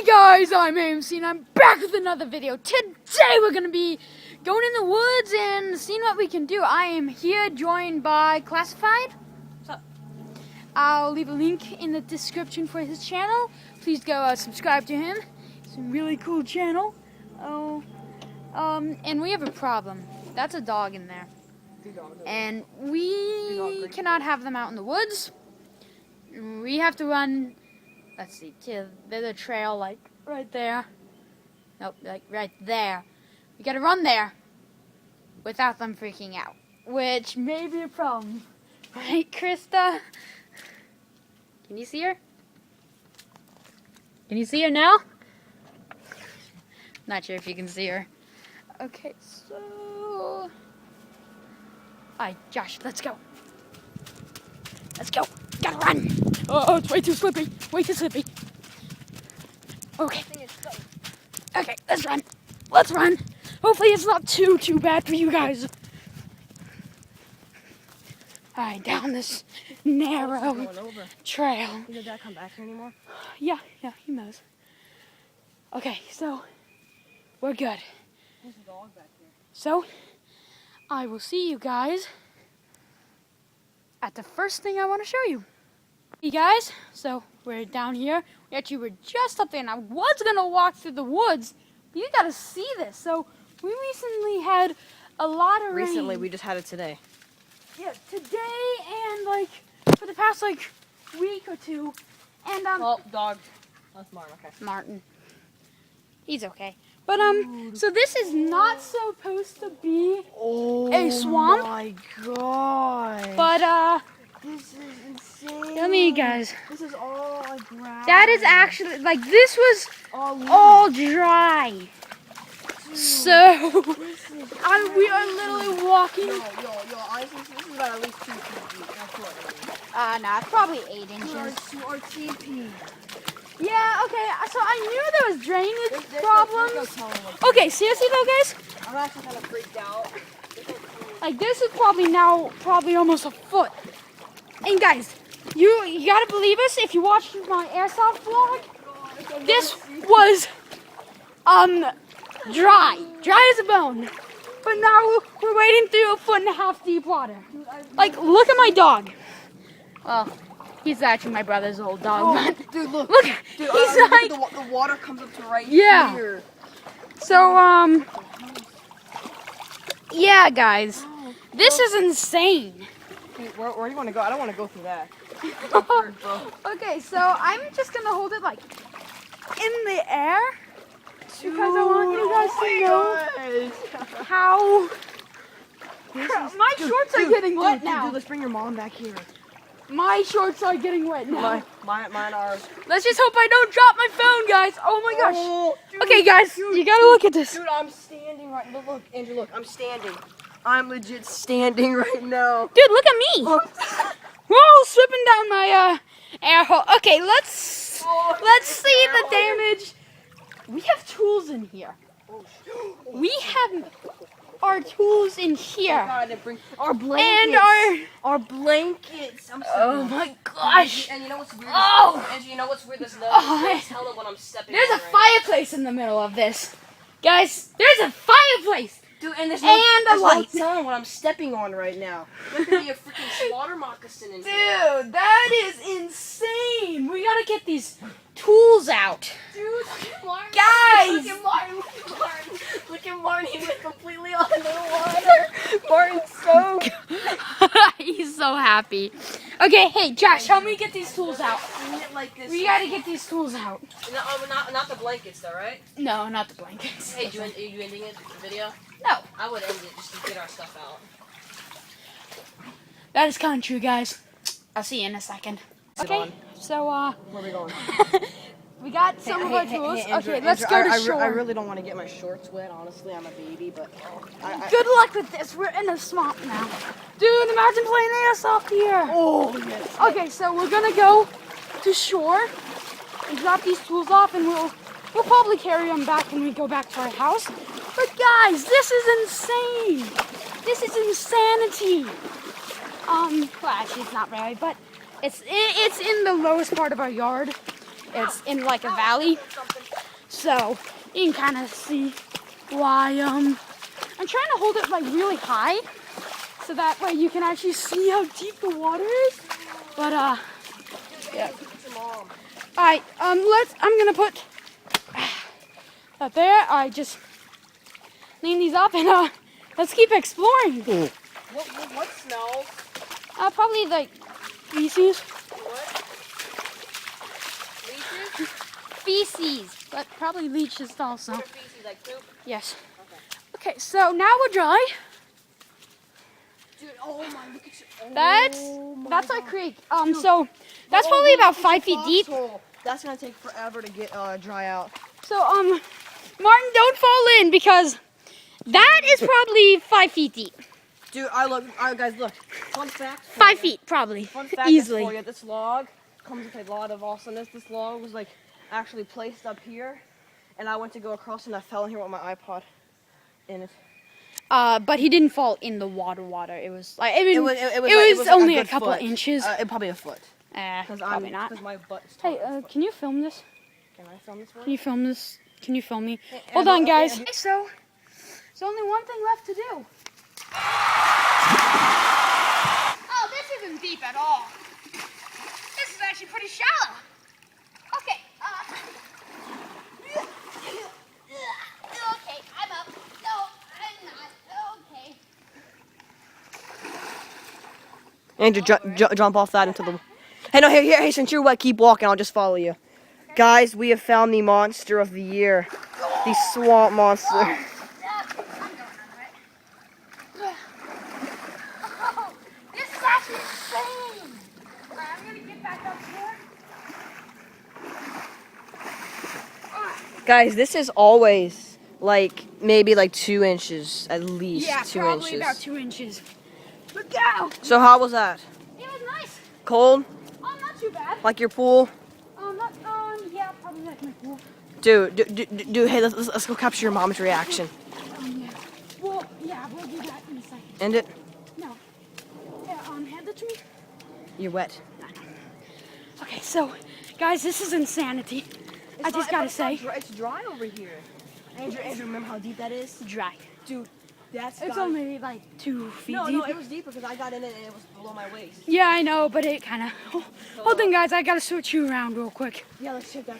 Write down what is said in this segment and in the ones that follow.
Guys, I'm AMC and I'm back with another video. Today we're going to be going in the woods and seeing what we can do. I am here joined by Classified. What's up? I'll leave a link in the description for his channel. Please go subscribe to him. It's a really cool channel. And we have a problem. That's a dog in there. And we cannot have them out in the woods. We have to run, let's see, to the trail, like right there. Nope, like right there. We gotta run there without them freaking out, which may be a problem. Right, Krista? Can you see her? Can you see her now? Not sure if you can see her. Okay, so... Alright, Josh, let's go. Let's go. Gotta run. Oh, it's way too slippy. Way too slippy. Okay. Okay, let's run. Let's run. Hopefully it's not too bad for you guys. Alright, down this narrow trail. Did Dad come back here anymore? Yeah, he knows. Okay, so we're good. There's a dog back here. So, I will see you guys at the first thing I want to show you. Hey guys, so we're down here. We actually were just up there, and I was going to walk through the woods, but you got to see this. So, we recently had a lot of rain. Recently, we just had it today. Yeah, today and like for the past like week or two. And Oh, dog. That's Martin, okay. Martin. He's okay. But so this is not supposed to be a swamp. Oh my god. But this is insane. tell me, guys. This is all like grass. That is actually like this was all all dry. Dude, So we are literally walking. Yo, honestly, this is about at least 2 feet deep. That's what Nah, it's probably 8 inches. our TP. Yeah, okay. So I knew there was drainage There's no problems. telling what Okay, seriously though, guys. I'm actually kind of freaked out. Like this is probably almost a foot. And guys, you gotta believe us if you watched my airsoft vlog. This was dry as a bone. But now we're wading through a 1.5 foot deep water. Like look at my dog. Well, he's actually my brother's old dog. But Dude, look. look, Dude, he's look like at the water comes up to right Yeah. here. so yeah, guys, this is insane. Hey, where do you want to go? I don't want to go through that. Okay, so I'm just gonna hold it like in the air because I want you guys to know how my shorts are getting wet now. Dude, let's bring your mom back here. My shorts are getting wet now. Mine are. Let's just hope I don't drop my phone, guys. Oh my gosh. Oh, dude, Okay, guys, you gotta look at this. Dude, I'm standing right. Look, Andrew, look, I'm standing. I'm legit standing right now. Dude, look at me. Look. Whoa, slipping down my air hole. Okay, let's see the damage. We have tools in here. We have our tools in here. Our blankets. And our blankets. oh my gosh. And you know what's weird? Oh. Andrew, you know what's weird? There's no. Oh. Tell them what I'm stepping. There's on a right fireplace in the middle of this. Guys, there's a fireplace. Dude, and there's And a light. no telling what I'm stepping on right now. There could be a freaking slaughter moccasin in here. Dude, that is insane. We gotta get these tools out. Dude, look at Martin. Guys! Look at Martin. Look at Martin. Look at Martin. He went completely under the water. Martin's so... He's so happy. Okay, hey, Josh, help me get these tools out. Like this. We gotta get these tools out. Not the blankets, though, right? No, not the blankets. Hey, are you ending it, the video? No. I would end it just to get our stuff out. That is kind of true, guys. I'll see you in a second. Okay, so, Where are we going? we got some of our tools. Andrew, Okay, let's go to shore. I really don't want to get my shorts wet, honestly. I'm a baby, but... Good luck with this. We're in a swamp now. Dude, imagine playing airsoft here. Oh, yes. Okay, so we're gonna go to shore and drop these tools off, and we'll probably carry them back when we go back to our house. But guys, this is insane. This is insanity. Well, actually, it's not really, but it's in the lowest part of our yard. It's in like a valley. So you can kind of see why I'm trying to hold it like really high, so that way you can actually see how deep the water is. But yeah. All right, I'm gonna put that there. I just clean these up and let's keep exploring. What smells? Probably like feces. What? Leeches? Feces, but probably leeches also. What are feces, like poop? Yes. Okay. Okay, so now we're dry. Dude, oh my, look at you. That's our God. creek. Dude, So that's probably about 5 feet deep. That's gonna take forever to get dry out. So Martin, don't fall in because that is probably 5 feet deep. Dude, alright guys, look. Fun fact. 5 feet probably. Fun fact Easily. for you. This log comes with a lot of awesomeness. This log was like actually placed up here, and I went to go across and I fell in here with my iPod in it. But he didn't fall in the water. It was like It was like only a a good couple foot. inches. Probably a foot. Probably not. Because my butt is Hey, tall. can you film this? Can I film this one? Can you film this? Can you film me? Hey, Hold Andrew, on, guys. Andrew. So, there's only one thing left to do. Oh, this isn't deep at all. This is actually pretty shallow. Okay. Okay, I'm up. No, I'm not. Okay. Andrew, jump off that into the... Hey, no, here, since you're wet, keep walking. I'll just follow you. Guys, we have found the monster of the year. The swamp monster. I'm going under it. Oh, this is actually insane. Alright, I'm gonna get back up here. Guys, this is always like maybe like 2 inches at least. Yeah, 2 probably inches. about 2 inches. Look out! So how was that? It was nice. Cold? Oh, not too bad. Like your pool? Yeah, probably like my pool. Dude, hey, let's go capture your mom's reaction. Yeah. Well, yeah, we'll do that in a second. End it? No. Yeah, hand it to me. You're wet. Okay, so, guys, this is insanity. I just gotta say. It's dry over here. Andrew, remember how deep that is? Dry. Dude, It's only like 2 feet deep. No, it was deeper because I got in it and it was below my waist. Yeah, I know, but it kind of... Hold on, guys, I gotta switch you around real quick. Yeah, let's check that.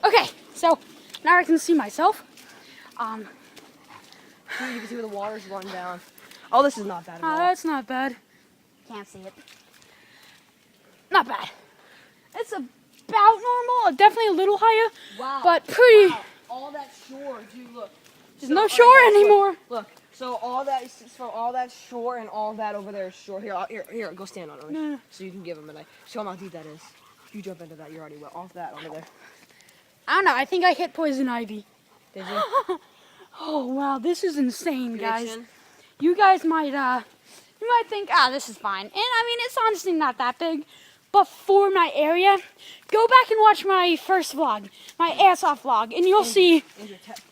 Okay, so now I can see myself. Dude, you can see where the water's run down. Oh, this is not bad at all. That's not bad. Can't see it. Not bad. It's about normal, definitely a little higher, Wow. but pretty... Wow. All that shore, dude, look. There's no shore anymore. Look, so all that is from all that shore and all that over there is shore. Here, go stand on it. No. So you can give him a show him how deep that is. You jump into that, you're already wet. Off that, over there. I don't know, I think I hit poison ivy. Did you? Oh, wow, this is insane, guys. Prediction? You guys might, you might think, this is fine. And, I mean, it's honestly not that big. But for my area, go back and watch my first vlog, my ass off vlog, and you'll see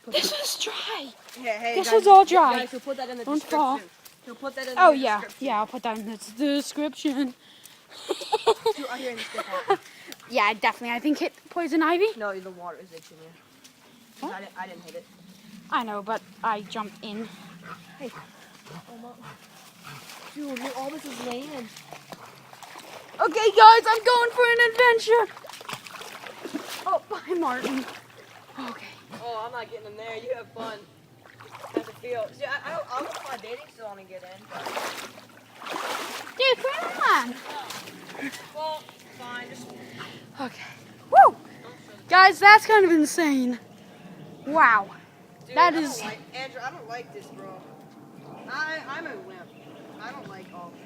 this is dry. Hey, This guys, is all dry. Guys, he'll put that in the Don't description. fall. He'll put that in Oh, the yeah. description. Yeah, I'll put that in the description. Dude, I hear this stuff. Yeah, definitely. I think hit poison ivy. No, the water is itching you. What? I didn't hit it. I know, but I jumped in. Hey. Dude, look, all this is land. Okay, guys, I'm going for an adventure. Oh, bye, Martin. Okay. Oh, I'm not getting in there. You have fun. That's the feel. See, I'll go to my dating still want to get in. Dude, come on. Well, fine. Just... Okay. Woo! Guys, that's kind of insane. Wow. Dude, That I is... don't like, Andrew, I don't like this, bro. I'm a wimp. I don't like all things.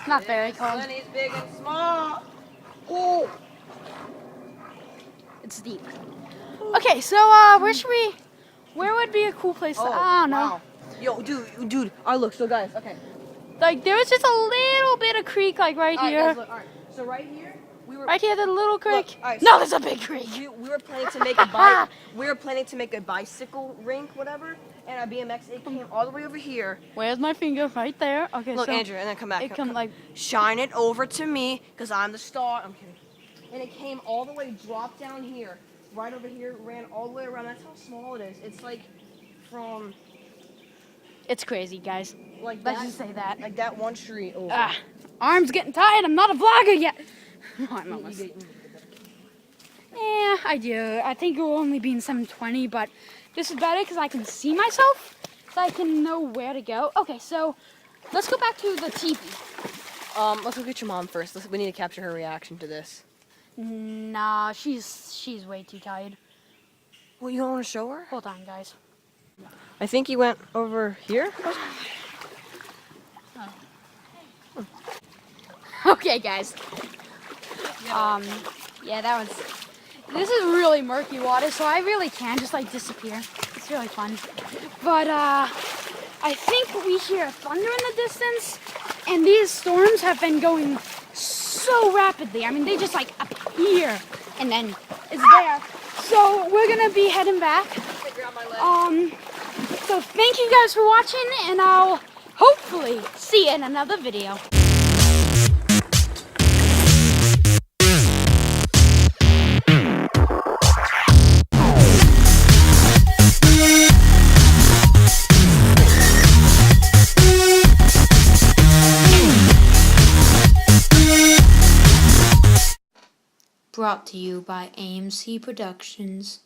Not very cold. Lenny's big and small. Oh. It's deep. Okay, so where would be a cool place to, I don't know. Wow. Yo, dude, look, so guys, okay. Like, there was just a little bit of creek, like, right All right, here. guys, look, all right. So right here, we were... Right here, the little creek. Look, all right, No, so there's a big creek. we were planning to make a bike. We were planning to make a bicycle rink, whatever, and our BMX, it came all the way over here. Where's my finger? Right there. Okay, Look, so Andrew, and then come back. it come like... Shine it over to me, because I'm the star. I'm kidding. And it came all the way, dropped down here, right over here, ran all the way around. That's how small it is. It's like from It's crazy, guys. like Let's that, just say that. like that one street over. Ah, arm's getting tired. I'm not a vlogger yet. Oh, I'm almost. Yeah, I do. I think it will only be in 720, but this is better because I can see myself, so I can know where to go. Okay, so let's go back to the teepee. Let's go get your mom first. We need to capture her reaction to this. Nah, she's way too tired. Well, you don't want to show her? Hold on, guys. I think he went over here. Okay, guys. Yeah, that was. This is really murky water, so I really can just like disappear. It's really fun. But I think we hear thunder in the distance, and these storms have been going so rapidly. I mean, they just like appear and then it's there. So we're gonna be heading back. So thank you guys for watching, and I'll hopefully see you in another video. Brought to you by AMC Productions.